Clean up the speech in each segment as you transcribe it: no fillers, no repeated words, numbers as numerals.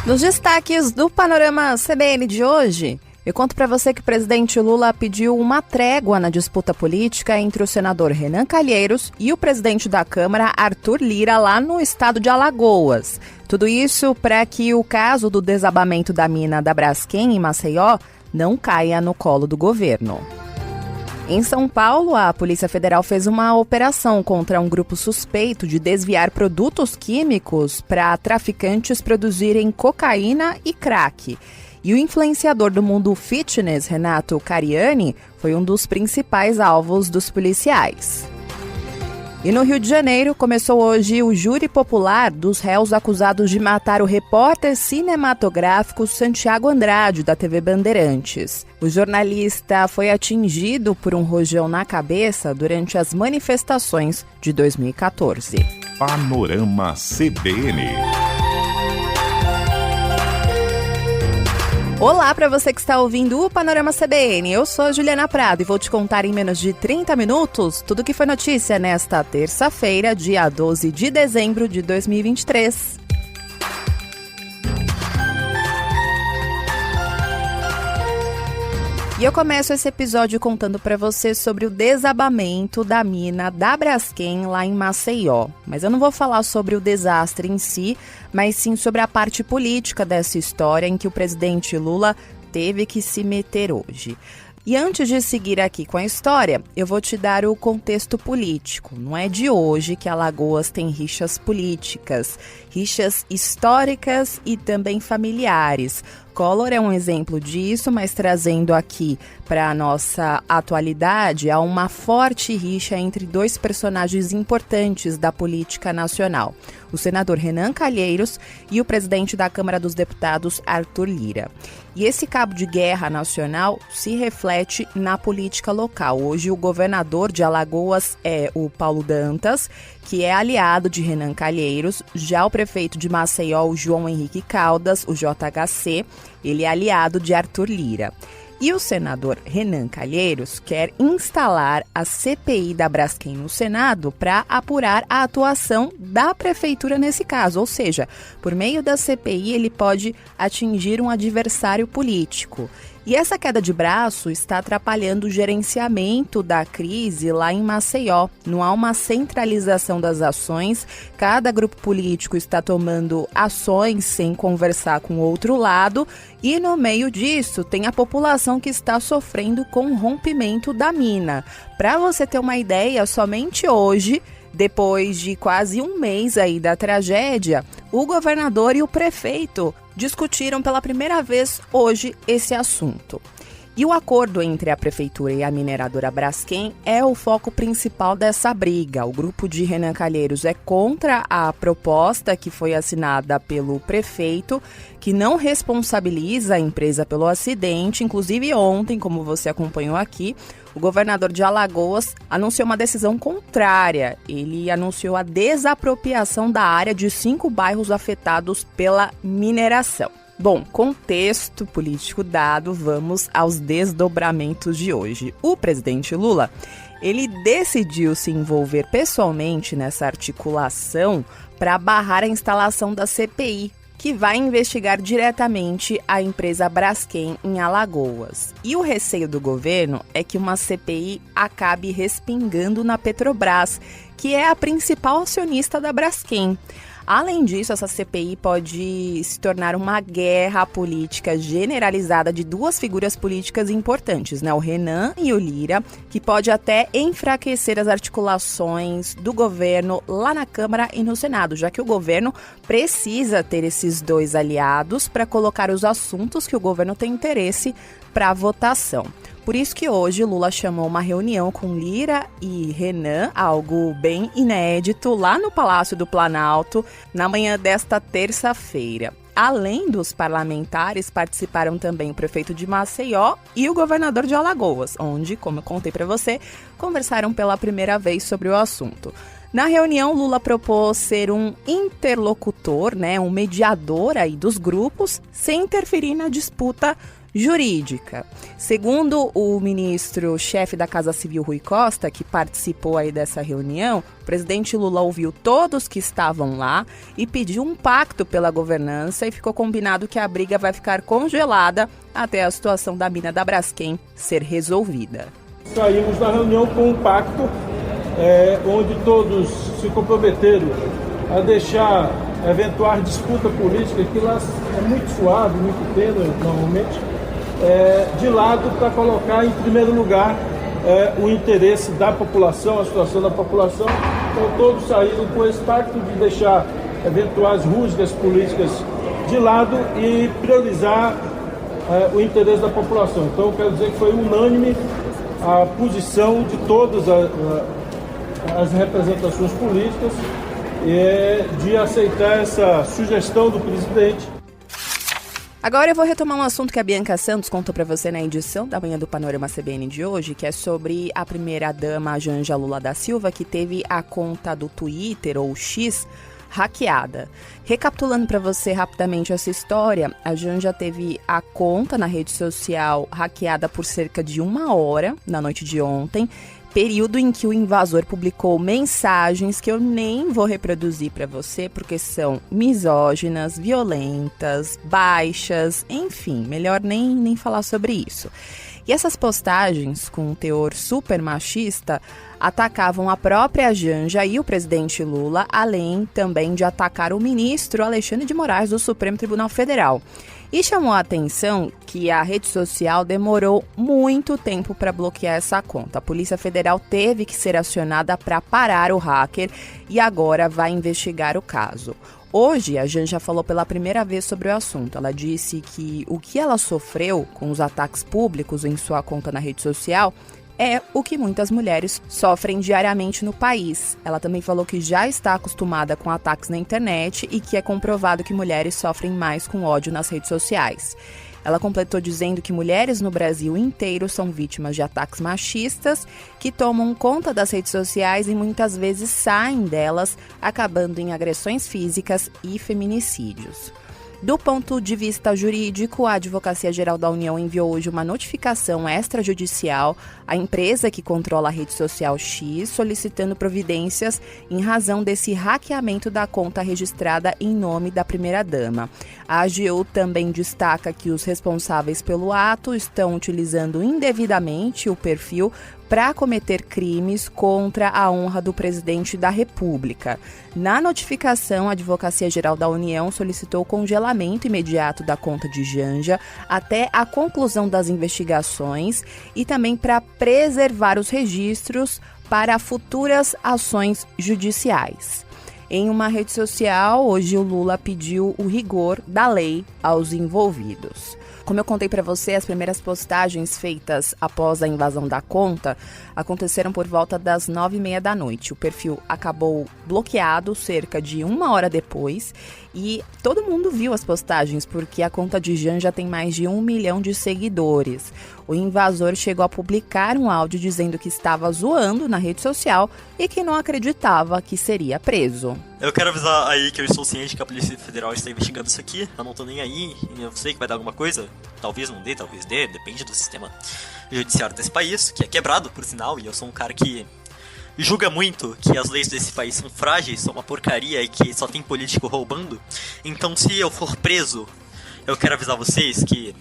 Nos destaques do Panorama CBN de hoje, eu conto para você que o presidente Lula pediu uma trégua na disputa política entre o senador Renan Calheiros e o presidente da Câmara, Arthur Lira, lá no estado de Alagoas. Tudo isso para que o caso do desabamento da mina da Braskem, em Maceió, não caia no colo do governo. Em São Paulo, a Polícia Federal fez uma operação contra um grupo suspeito de desviar produtos químicos para traficantes produzirem cocaína e crack. E o influenciador do mundo fitness, Renato Cariani, foi um dos principais alvos dos policiais. E no Rio de Janeiro, começou hoje o júri popular dos réus acusados de matar o repórter cinematográfico Santiago Andrade, da TV Bandeirantes. O jornalista foi atingido por um rojão na cabeça durante as manifestações de 2014. Panorama CBN. Olá para você que está ouvindo o Panorama CBN. Eu sou a Juliana Prado e vou te contar em menos de 30 minutos tudo que foi notícia nesta terça-feira, dia 12 de dezembro de 2023. E eu começo esse episódio contando para você sobre o desabamento da mina da Braskem lá em Maceió. Mas eu não vou falar sobre o desastre em si, mas sim sobre a parte política dessa história em que o presidente Lula teve que se meter hoje. E antes de seguir aqui com a história, eu vou te dar o contexto político. Não é de hoje que Alagoas tem rixas políticas, rixas históricas e também familiares. Collor é um exemplo disso, mas trazendo aqui para a nossa atualidade, há uma forte rixa entre dois personagens importantes da política nacional, o senador Renan Calheiros e o presidente da Câmara dos Deputados, Arthur Lira. E esse cabo de guerra nacional se reflete na política local. Hoje o governador de Alagoas é o Paulo Dantas, que é aliado de Renan Calheiros. Já o prefeito de Maceió, o João Henrique Caldas, o JHC, ele é aliado de Arthur Lira. E o senador Renan Calheiros quer instalar a CPI da Braskem no Senado para apurar a atuação da prefeitura nesse caso. Ou seja, por meio da CPI ele pode atingir um adversário político. E essa queda de braço está atrapalhando o gerenciamento da crise lá em Maceió. Não há uma centralização das ações, cada grupo político está tomando ações sem conversar com o outro lado e no meio disso tem a população que está sofrendo com o rompimento da mina. Para você ter uma ideia, somente hoje, depois de quase um mês aí da tragédia, o governador e o prefeito discutiram pela primeira vez hoje esse assunto. E o acordo entre a prefeitura e a mineradora Braskem é o foco principal dessa briga. O grupo de Renan Calheiros é contra a proposta que foi assinada pelo prefeito, que não responsabiliza a empresa pelo acidente. Inclusive ontem, como você acompanhou aqui, o governador de Alagoas anunciou uma decisão contrária. Ele anunciou a desapropriação da área de 5 bairros afetados pela mineração. Bom, contexto político dado, vamos aos desdobramentos de hoje. O presidente Lula, ele decidiu se envolver pessoalmente nessa articulação para barrar a instalação da CPI, que vai investigar diretamente a empresa Braskem em Alagoas. E o receio do governo é que uma CPI acabe respingando na Petrobras, que é a principal acionista da Braskem. Além disso, essa CPI pode se tornar uma guerra política generalizada de duas figuras políticas importantes, né? O Renan e o Lira, que pode até enfraquecer as articulações do governo lá na Câmara e no Senado, já que o governo precisa ter esses dois aliados para colocar os assuntos que o governo tem interesse para votação. Por isso que hoje Lula chamou uma reunião com Lira e Renan, algo bem inédito, lá no Palácio do Planalto, na manhã desta terça-feira. Além dos parlamentares, participaram também o prefeito de Maceió e o governador de Alagoas, onde, como eu contei para você, conversaram pela primeira vez sobre o assunto. Na reunião, Lula propôs ser um interlocutor, um mediador aí dos grupos, sem interferir na disputa jurídica. Segundo o ministro-chefe da Casa Civil, Rui Costa, que participou aí dessa reunião, o presidente Lula ouviu todos que estavam lá e pediu um pacto pela governança e ficou combinado que a briga vai ficar congelada até a situação da mina da Braskem ser resolvida. Saímos da reunião com um pacto onde todos se comprometeram a deixar eventual disputa política, que lá é muito suave, muito tênue normalmente, de lado para colocar em primeiro lugar o interesse da população, a situação da população. Então todos saíram com esse pacto de deixar eventuais rusgas políticas de lado e priorizar o interesse da população. Então quero dizer que foi unânime a posição de todas as representações políticas de aceitar essa sugestão do presidente. Agora eu vou retomar um assunto que a Bianca Santos contou para você na edição da manhã do Panorama CBN de hoje, que é sobre a primeira-dama Janja Lula da Silva, que teve a conta do Twitter, ou X, hackeada. Recapitulando para você rapidamente essa história, a Janja teve a conta na rede social hackeada por cerca de 1 hora na noite de ontem, período em que o invasor publicou mensagens que eu nem vou reproduzir para você, porque são misóginas, violentas, baixas, enfim, melhor nem falar sobre isso. E essas postagens, com um teor super machista, atacavam a própria Janja e o presidente Lula, além também de atacar o ministro Alexandre de Moraes do Supremo Tribunal Federal. E chamou a atenção que a rede social demorou muito tempo para bloquear essa conta. A Polícia Federal teve que ser acionada para parar o hacker e agora vai investigar o caso. Hoje, a Janja falou pela primeira vez sobre o assunto. Ela disse que o que ela sofreu com os ataques públicos em sua conta na rede social é o que muitas mulheres sofrem diariamente no país. Ela também falou que já está acostumada com ataques na internet e que é comprovado que mulheres sofrem mais com ódio nas redes sociais. Ela completou dizendo que mulheres no Brasil inteiro são vítimas de ataques machistas que tomam conta das redes sociais e muitas vezes saem delas, acabando em agressões físicas e feminicídios. Do ponto de vista jurídico, a Advocacia Geral da União enviou hoje uma notificação extrajudicial à empresa que controla a rede social X, solicitando providências em razão desse hackeamento da conta registrada em nome da primeira-dama. A AGU também destaca que os responsáveis pelo ato estão utilizando indevidamente o perfil para cometer crimes contra a honra do presidente da República. Na notificação, a Advocacia Geral da União solicitou o congelamento imediato da conta de Janja até a conclusão das investigações e também para preservar os registros para futuras ações judiciais. Em uma rede social, hoje o Lula pediu o rigor da lei aos envolvidos. Como eu contei para você, as primeiras postagens feitas após a invasão da conta aconteceram por volta das 9h30 da noite. O perfil acabou bloqueado cerca de 1 hora depois e todo mundo viu as postagens porque a conta de Janja tem mais de 1 milhão de seguidores. O invasor chegou a publicar um áudio dizendo que estava zoando na rede social e que não acreditava que seria preso. Eu quero avisar aí que eu estou ciente que a Polícia Federal está investigando isso aqui. Eu não tô nem aí, eu sei que vai dar alguma coisa. Talvez não dê, talvez dê, depende do sistema judiciário desse país, que é quebrado, por sinal, e eu sou um cara que julga muito que as leis desse país são frágeis, são uma porcaria e que só tem político roubando. Então, se eu for preso, eu quero avisar vocês que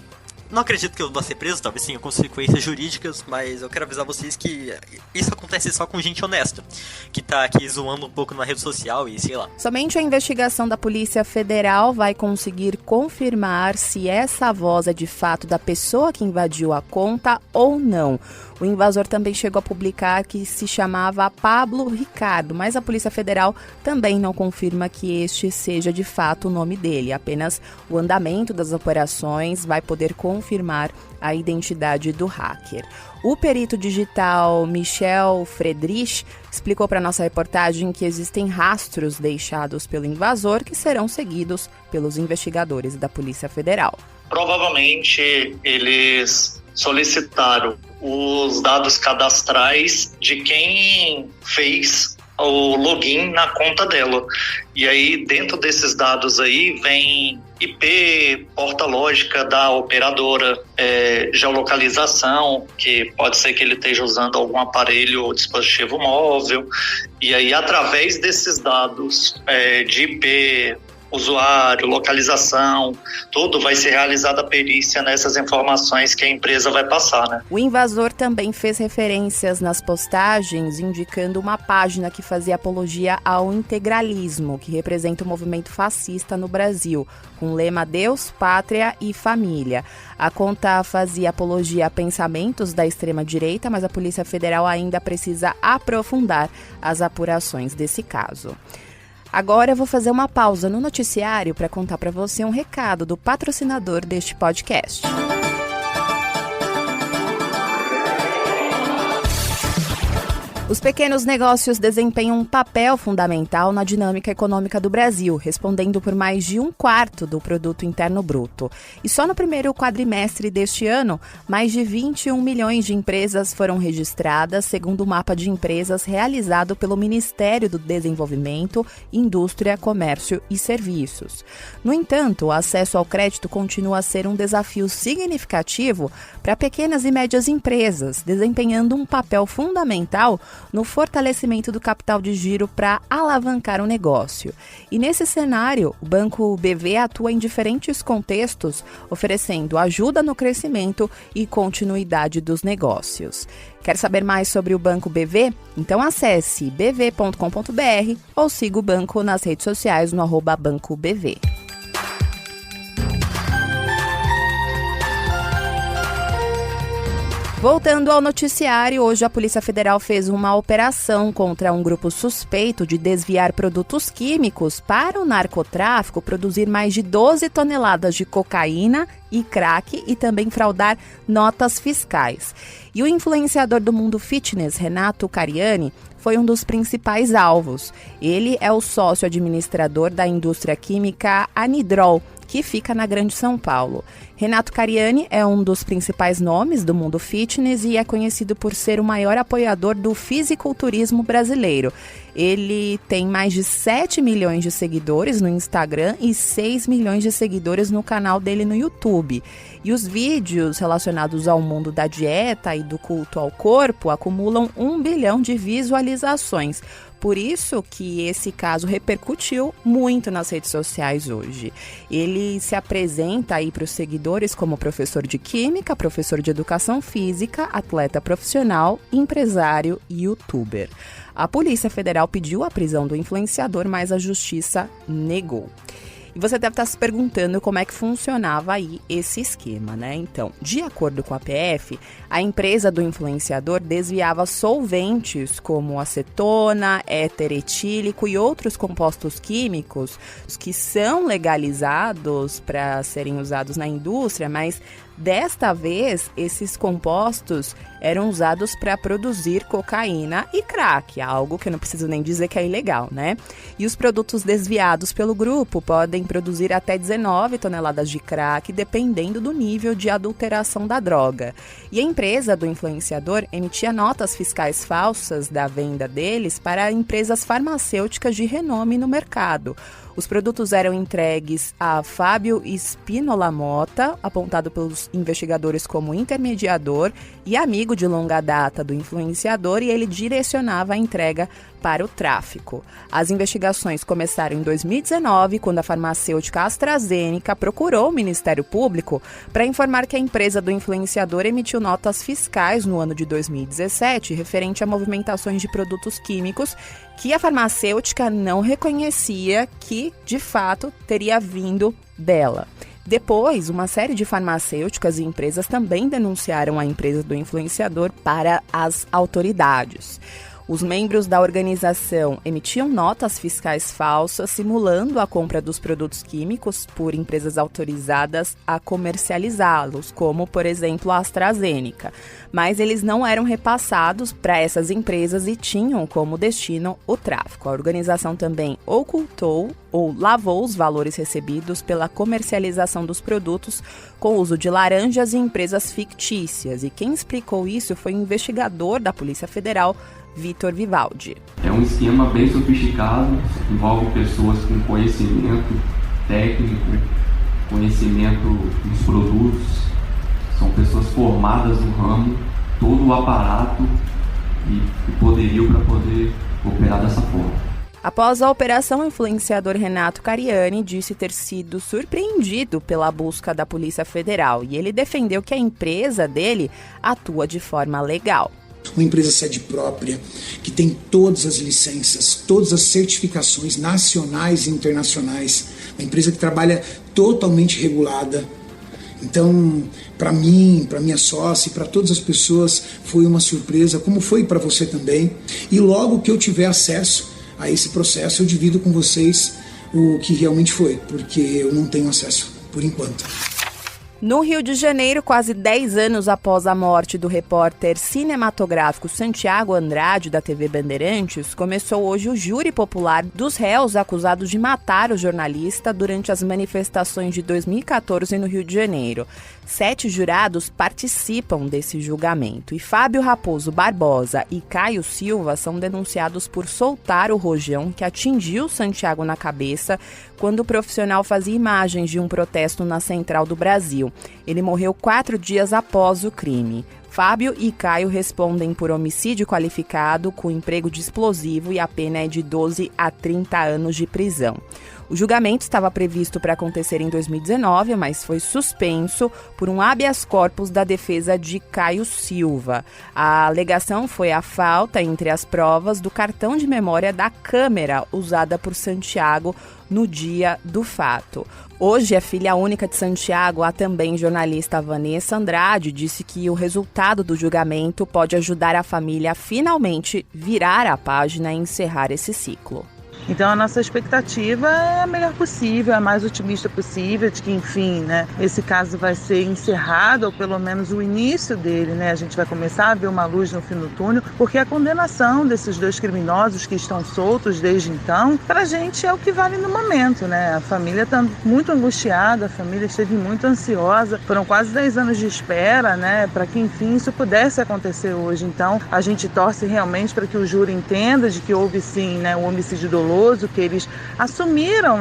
não acredito que eu vou ser preso, talvez tenha consequências jurídicas, mas eu quero avisar vocês que isso acontece só com gente honesta, que tá aqui zoando um pouco na rede social e sei lá. Somente a investigação da Polícia Federal vai conseguir confirmar se essa voz é de fato da pessoa que invadiu a conta ou não. O invasor também chegou a publicar que se chamava Pablo Ricardo, mas a Polícia Federal também não confirma que este seja de fato o nome dele. Apenas o andamento das operações vai poder confirmar a identidade do hacker. O perito digital Michel Friedrich explicou para nossa reportagem que existem rastros deixados pelo invasor que serão seguidos pelos investigadores da Polícia Federal. Provavelmente eles solicitaram os dados cadastrais de quem fez o login na conta dela. E aí, dentro desses dados aí, vem IP, porta lógica da operadora, geolocalização, que pode ser que ele esteja usando algum aparelho ou dispositivo móvel. E aí, através desses dados de IP, usuário, localização, tudo vai ser realizada a perícia nessas informações que a empresa vai passar, né? O invasor também fez referências nas postagens indicando uma página que fazia apologia ao integralismo, que representa o movimento fascista no Brasil, com o lema Deus, Pátria e Família. A conta fazia apologia a pensamentos da extrema-direita, mas a Polícia Federal ainda precisa aprofundar as apurações desse caso. Agora eu vou fazer uma pausa no noticiário para contar para você um recado do patrocinador deste podcast. Os pequenos negócios desempenham um papel fundamental na dinâmica econômica do Brasil, respondendo por mais de 1/4 do produto interno bruto. E só no primeiro quadrimestre deste ano, mais de 21 milhões de empresas foram registradas, segundo o mapa de empresas realizado pelo Ministério do Desenvolvimento, Indústria, Comércio e Serviços. No entanto, o acesso ao crédito continua a ser um desafio significativo para pequenas e médias empresas, desempenhando um papel fundamental no fortalecimento do capital de giro para alavancar o negócio. E nesse cenário, o Banco BV atua em diferentes contextos, oferecendo ajuda no crescimento e continuidade dos negócios. Quer saber mais sobre o Banco BV? Então acesse bv.com.br ou siga o banco nas redes sociais no @BancoBV. Voltando ao noticiário, hoje a Polícia Federal fez uma operação contra um grupo suspeito de desviar produtos químicos para o narcotráfico, produzir mais de 12 toneladas de cocaína e crack e também fraudar notas fiscais. E o influenciador do mundo fitness, Renato Cariani, foi um dos principais alvos. Ele é o sócio administrador da indústria química Anidrol, que fica na Grande São Paulo. Renato Cariani é um dos principais nomes do mundo fitness e é conhecido por ser o maior apoiador do fisiculturismo brasileiro. Ele tem mais de 7 milhões de seguidores no Instagram e 6 milhões de seguidores no canal dele no YouTube. E os vídeos relacionados ao mundo da dieta e do culto ao corpo acumulam 1 bilhão de visualizações. Por isso que esse caso repercutiu muito nas redes sociais hoje. Ele se apresenta aí para os seguidores como professor de química, professor de educação física, atleta profissional, empresário e youtuber. A Polícia Federal pediu a prisão do influenciador, mas a Justiça negou. E você deve estar se perguntando como é que funcionava aí esse esquema, né? Então, de acordo com a PF, a empresa do influenciador desviava solventes como acetona, éter etílico e outros compostos químicos que são legalizados para serem usados na indústria, mas desta vez, esses compostos eram usados para produzir cocaína e crack, algo que eu não preciso nem dizer que é ilegal, né? E os produtos desviados pelo grupo podem produzir até 19 toneladas de crack, dependendo do nível de adulteração da droga. E a empresa do influenciador emitia notas fiscais falsas da venda deles para empresas farmacêuticas de renome no mercado. Os produtos eram entregues a Fábio Spínola Mota, apontado pelos investigadores como intermediador e amigo de longa data do influenciador, e ele direcionava a entrega para o tráfico. As investigações começaram em 2019, quando a farmacêutica AstraZeneca procurou o Ministério Público para informar que a empresa do influenciador emitiu notas fiscais no ano de 2017 referente a movimentações de produtos químicos que a farmacêutica não reconhecia que, de fato, teria vindo dela. Depois, uma série de farmacêuticas e empresas também denunciaram a empresa do influenciador para as autoridades. Os membros da organização emitiam notas fiscais falsas, simulando a compra dos produtos químicos por empresas autorizadas a comercializá-los, como, por exemplo, a AstraZeneca. Mas eles não eram repassados para essas empresas e tinham como destino o tráfico. A organização também ocultou ou lavou os valores recebidos pela comercialização dos produtos com o uso de laranjas e empresas fictícias. E quem explicou isso foi o investigador da Polícia Federal, Vitor Vivaldi. É um esquema bem sofisticado, envolve pessoas com conhecimento técnico, conhecimento dos produtos, são pessoas formadas no ramo, todo o aparato e poderio para poder operar dessa forma. Após a operação, o influenciador Renato Cariani disse ter sido surpreendido pela busca da Polícia Federal e ele defendeu que a empresa dele atua de forma legal. Uma empresa sede própria, que tem todas as licenças, todas as certificações nacionais e internacionais. Uma empresa que trabalha totalmente regulada. Então, para mim, para minha sócia e para todas as pessoas, foi uma surpresa, como foi para você também. E logo que eu tiver acesso a esse processo, eu divido com vocês o que realmente foi, porque eu não tenho acesso por enquanto. No Rio de Janeiro, quase 10 anos após a morte do repórter cinematográfico Santiago Andrade, da TV Bandeirantes, começou hoje o júri popular dos réus acusados de matar o jornalista durante as manifestações de 2014 no Rio de Janeiro. 7 jurados participam desse julgamento e Fábio Raposo Barbosa e Caio Silva são denunciados por soltar o rojão que atingiu Santiago na cabeça quando o profissional fazia imagens de um protesto na Central do Brasil. Ele morreu 4 dias após o crime. Fábio e Caio respondem por homicídio qualificado com emprego de explosivo e a pena é de 12 a 30 anos de prisão. O julgamento estava previsto para acontecer em 2019, mas foi suspenso por um habeas corpus da defesa de Caio Silva. A alegação foi a falta, entre as provas, do cartão de memória da câmera usada por Santiago no dia do fato. Hoje, a filha única de Santiago, a também jornalista Vanessa Andrade, disse que o resultado do julgamento pode ajudar a família a finalmente virar a página e encerrar esse ciclo. Então a nossa expectativa é a melhor possível, a mais otimista possível, de que, enfim, esse caso vai ser encerrado, ou pelo menos o início dele, A gente vai começar a ver uma luz no fim do túnel, porque a condenação desses 2 criminosos que estão soltos desde então, pra gente é o que vale no momento, A família está muito angustiada, a família esteve muito ansiosa, foram quase 10 anos de espera, para que, enfim, isso pudesse acontecer hoje. Então, a gente torce realmente para que o júri entenda de que houve, sim, o homicídio doloso, que eles assumiram,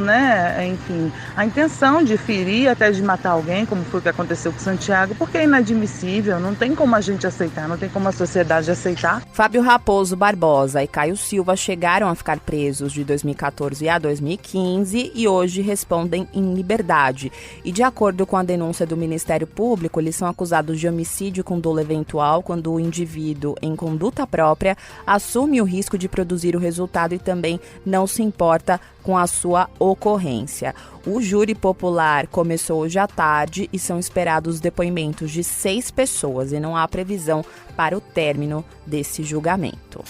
enfim, a intenção de ferir, até de matar alguém, como foi o que aconteceu com Santiago, porque é inadmissível, não tem como a gente aceitar, não tem como a sociedade aceitar. Fábio Raposo Barbosa e Caio Silva chegaram a ficar presos de 2014 a 2015 e hoje respondem em liberdade. E de acordo com a denúncia do Ministério Público, eles são acusados de homicídio com dolo eventual quando o indivíduo, em conduta própria, assume o risco de produzir o resultado e também não se importa com a sua ocorrência. O júri popular começou hoje à tarde e são esperados depoimentos de 6 pessoas e não há previsão para o término desse julgamento.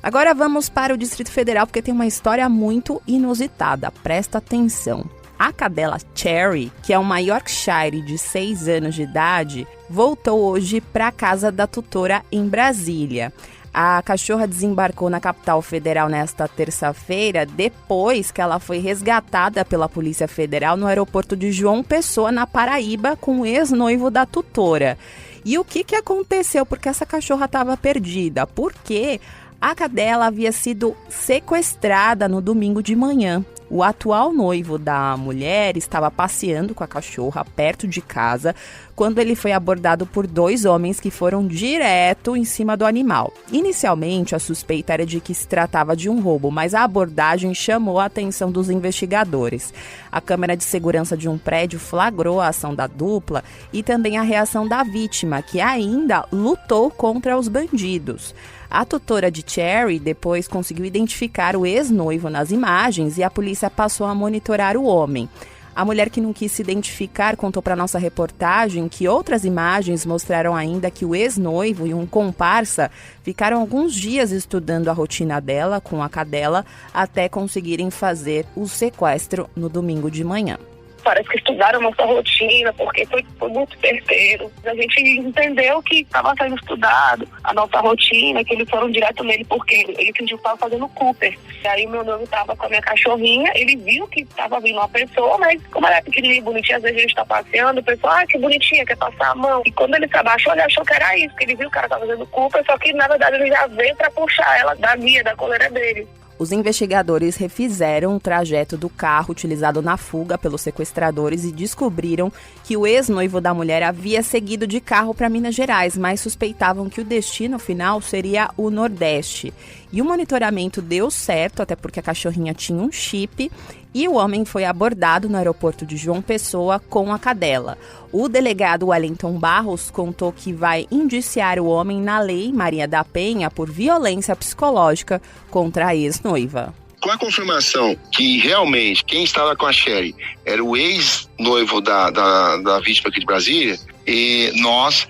Agora vamos para o Distrito Federal porque tem uma história muito inusitada. Presta atenção. A cadela Cherry, que é uma Yorkshire de 6 anos de idade, voltou hoje para a casa da tutora em Brasília. A cachorra desembarcou na capital federal nesta terça-feira, depois que ela foi resgatada pela Polícia Federal no aeroporto de João Pessoa, na Paraíba, com o ex-noivo da tutora. E o que aconteceu? Porque essa cachorra estava perdida? Porque a cadela havia sido sequestrada no domingo de manhã. O atual noivo da mulher estava passeando com a cachorra perto de casa quando ele foi abordado por 2 homens que foram direto em cima do animal. Inicialmente, a suspeita era de que se tratava de um roubo, mas a abordagem chamou a atenção dos investigadores. A câmera de segurança de um prédio flagrou a ação da dupla e também a reação da vítima, que ainda lutou contra os bandidos. A tutora de Cherry depois conseguiu identificar o ex-noivo nas imagens e a polícia passou a monitorar o homem. A mulher que não quis se identificar contou para nossa reportagem que outras imagens mostraram ainda que o ex-noivo e um comparsa ficaram alguns dias estudando a rotina dela com a cadela até conseguirem fazer o sequestro no domingo de manhã. Parece que estudaram nossa rotina, porque foi muito certeiro. A gente entendeu que estava sendo estudado a nossa rotina, que eles foram direto nele porque ele fingiu que estava fazendo Cooper. E aí meu noivo estava com a minha cachorrinha, ele viu que estava vindo uma pessoa, mas como ela é pequenininha e bonitinha, às vezes a gente está passeando, o pessoal, que bonitinha, quer passar a mão. E quando ele se abaixou, ele achou que era isso, que ele viu que o cara estava fazendo Cooper, só que na verdade ele já veio para puxar ela da guia, da coleira dele. Os investigadores refizeram o trajeto do carro utilizado na fuga pelos sequestradores e descobriram que o ex-noivo da mulher havia seguido de carro para Minas Gerais, mas suspeitavam que o destino final seria o Nordeste. E o monitoramento deu certo, até porque a cachorrinha tinha um chip, e o homem foi abordado no aeroporto de João Pessoa com a cadela. O delegado Wellington Barros contou que vai indiciar o homem na Lei Maria da Penha por violência psicológica contra a ex-noiva. Com a confirmação que realmente quem estava com a Sherry era o ex-noivo da vítima aqui de Brasília, e nós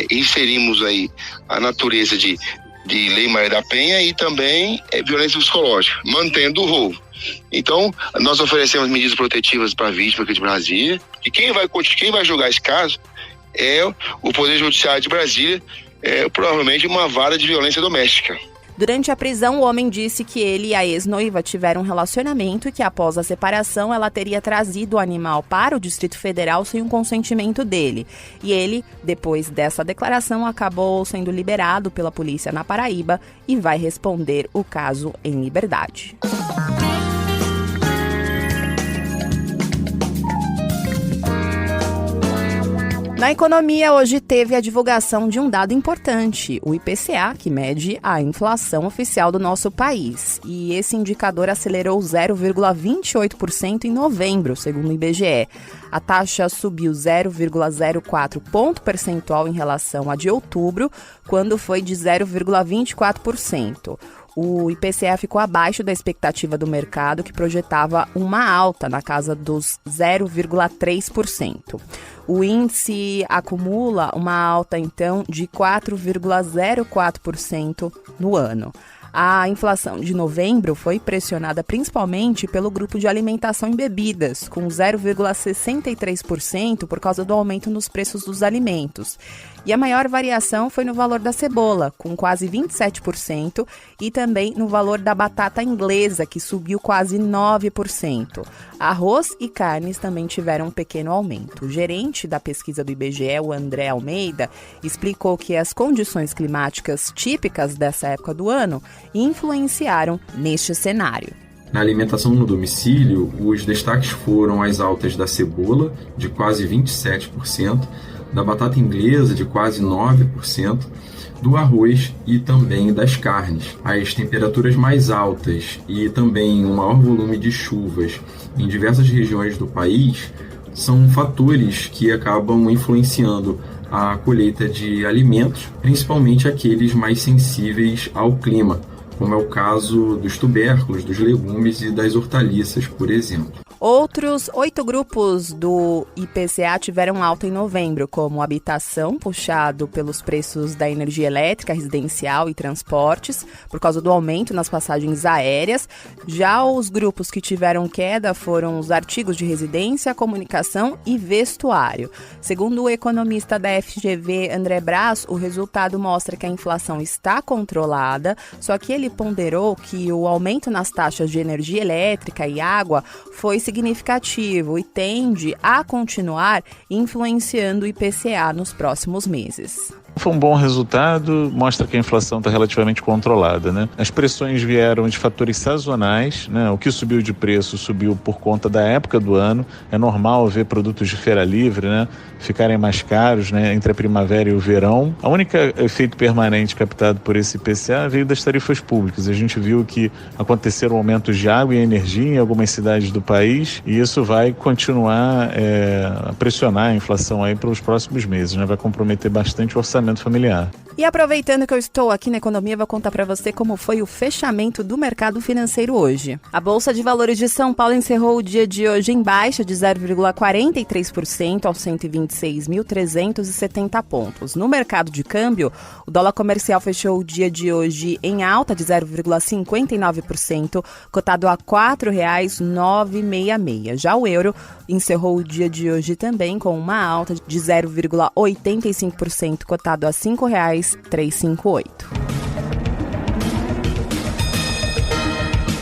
inserimos aí a natureza de Lei Maria da Penha e também violência psicológica, mantendo o roubo. Então, nós oferecemos medidas protetivas para a vítima aqui de Brasília, e quem vai julgar esse caso é o Poder Judiciário de Brasília, provavelmente uma vara de violência doméstica. Durante a prisão, o homem disse que ele e a ex-noiva tiveram um relacionamento e que após a separação ela teria trazido o animal para o Distrito Federal sem o consentimento dele. E ele, depois dessa declaração, acabou sendo liberado pela polícia na Paraíba e vai responder o caso em liberdade. Na economia, hoje teve a divulgação de um dado importante, o IPCA, que mede a inflação oficial do nosso país. E esse indicador acelerou 0,28% em novembro, segundo o IBGE. A taxa subiu 0,04 ponto percentual em relação à de outubro, quando foi de 0,24%. O IPCA ficou abaixo da expectativa do mercado, que projetava uma alta na casa dos 0,3%. O índice acumula uma alta, então, de 4,04% no ano. A inflação de novembro foi pressionada principalmente pelo grupo de alimentação e bebidas, com 0,63% por causa do aumento nos preços dos alimentos. E a maior variação foi no valor da cebola, com quase 27%, e também no valor da batata inglesa, que subiu quase 9%. Arroz e carnes também tiveram um pequeno aumento. O gerente da pesquisa do IBGE, o André Almeida, explicou que as condições climáticas típicas dessa época do ano influenciaram neste cenário. Na alimentação no domicílio, os destaques foram as altas da cebola, de quase 27%, da batata inglesa, de quase 9%, do arroz e também das carnes. As temperaturas mais altas e também o maior volume de chuvas em diversas regiões do país são fatores que acabam influenciando a colheita de alimentos, principalmente aqueles mais sensíveis ao clima, como é o caso dos tubérculos, dos legumes e das hortaliças, por exemplo. Outros 8 grupos do IPCA tiveram alta em novembro, como habitação, puxado pelos preços da energia elétrica, residencial e transportes, por causa do aumento nas passagens aéreas. Já os grupos que tiveram queda foram os artigos de residência, comunicação e vestuário. Segundo o economista da FGV, André Braz, o resultado mostra que a inflação está controlada, só que ele ponderou que o aumento nas taxas de energia elétrica e água foi significativo e tende a continuar influenciando o IPCA nos próximos meses. Foi um bom resultado, mostra que a inflação está relativamente controlada, né? As pressões vieram de fatores sazonais, né? O que subiu de preço subiu por conta da época do ano. É normal ver produtos de feira livre, né, ficarem mais caros, né, entre a primavera e o verão. A única efeito permanente captado por esse IPCA veio das tarifas públicas. A gente viu que aconteceram aumentos de água e energia em algumas cidades do país e isso vai continuar a pressionar a inflação aí para os próximos meses, né? Vai comprometer bastante o orçamento orçamento familiar. E aproveitando que eu estou aqui na economia, vou contar para você como foi o fechamento do mercado financeiro hoje. A Bolsa de Valores de São Paulo encerrou o dia de hoje em baixa de 0,43% aos 126.370 pontos. No mercado de câmbio, o dólar comercial fechou o dia de hoje em alta de 0,59%, cotado a R$ 4,966. Já o euro encerrou o dia de hoje também com uma alta de 0,85%, cotado a R$ 5,358.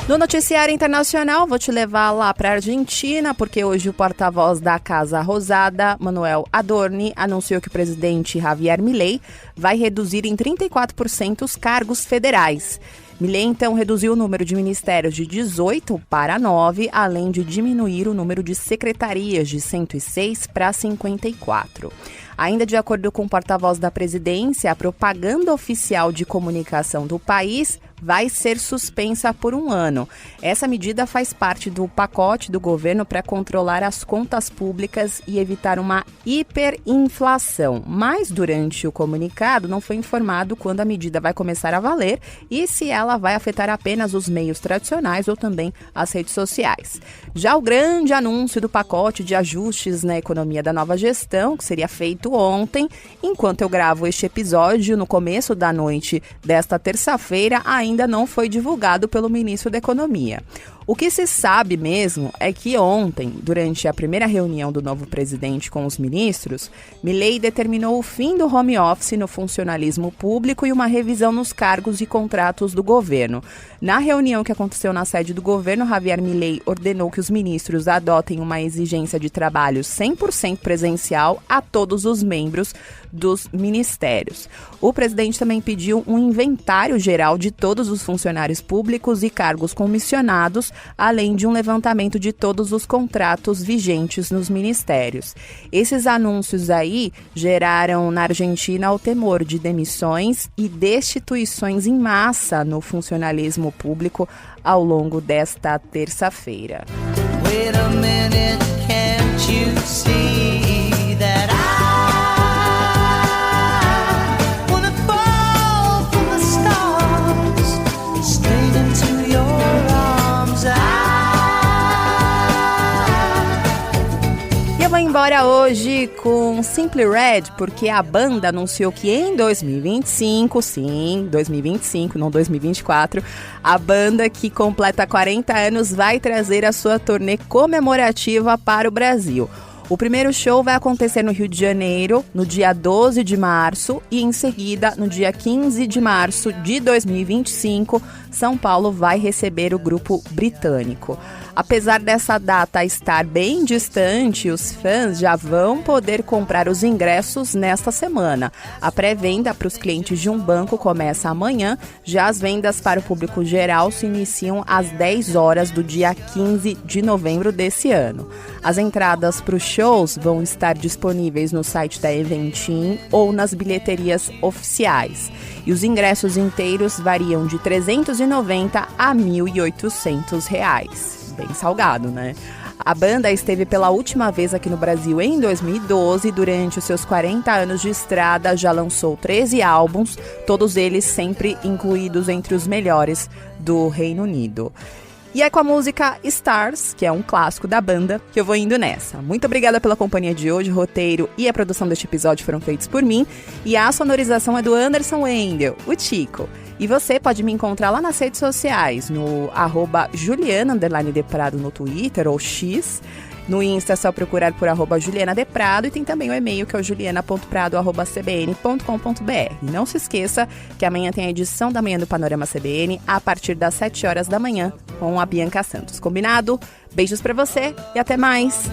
No noticiário internacional, vou te levar lá para a Argentina, porque hoje o porta-voz da Casa Rosada, Manuel Adorni, anunciou que o presidente Javier Milei vai reduzir em 34% os cargos federais. Milei, então, reduziu o número de ministérios de 18 para 9, além de diminuir o número de secretarias de 106 para 54. Ainda de acordo com o porta-voz da presidência, a propaganda oficial de comunicação do país vai ser suspensa por 1 ano. Essa medida faz parte do pacote do governo para controlar as contas públicas e evitar uma hiperinflação. Mas durante o comunicado não foi informado quando a medida vai começar a valer e se ela vai afetar apenas os meios tradicionais ou também as redes sociais. Já o grande anúncio do pacote de ajustes na economia da nova gestão, que seria feito ontem, enquanto eu gravo este episódio, no começo da noite desta terça-feira, ainda não foi divulgado pelo ministro da Economia. O que se sabe mesmo é que ontem, durante a primeira reunião do novo presidente com os ministros, Milei determinou o fim do home office no funcionalismo público e uma revisão nos cargos e contratos do governo. Na reunião que aconteceu na sede do governo, Javier Milei ordenou que os ministros adotem uma exigência de trabalho 100% presencial a todos os membros dos ministérios. O presidente também pediu um inventário geral de todos os funcionários públicos e cargos comissionados, além de um levantamento de todos os contratos vigentes nos ministérios. Esses anúncios aí geraram na Argentina o temor de demissões e destituições em massa no funcionalismo público ao longo desta terça-feira. Wait a minute, can't you see that embora hoje com Simply Red, porque a banda anunciou que em 2025, sim, 2025, não 2024, a banda que completa 40 anos vai trazer a sua turnê comemorativa para o Brasil. O primeiro show vai acontecer no Rio de Janeiro, no dia 12 de março, e em seguida, no dia 15 de março de 2025, São Paulo vai receber o grupo britânico. Apesar dessa data estar bem distante, os fãs já vão poder comprar os ingressos nesta semana. A pré-venda para os clientes de um banco começa amanhã, já as vendas para o público geral se iniciam às 10 horas do dia 15 de novembro desse ano. As entradas para os shows vão estar disponíveis no site da Eventim ou nas bilheterias oficiais. E os ingressos inteiros variam de R$ 390 a R$ 1.800. Bem salgado, né? A banda esteve pela última vez aqui no Brasil em 2012. Durante os seus 40 anos de estrada, já lançou 13 álbuns, todos eles sempre incluídos entre os melhores do Reino Unido. E é com a música Stars, que é um clássico da banda, que eu vou indo nessa. Muito obrigada pela companhia de hoje. O roteiro e a produção deste episódio foram feitos por mim. E a sonorização é do Anderson Wendel, o Chico. E você pode me encontrar lá nas redes sociais, no @Juliana_Deprado no Twitter ou X. No Insta é só procurar por @JulianaDeprado e tem também o e-mail que é o juliana.prado@cbn.com.br. Não se esqueça que amanhã tem a edição da manhã do Panorama CBN a partir das 7 horas da manhã com a Bianca Santos. Combinado? Beijos pra você e até mais!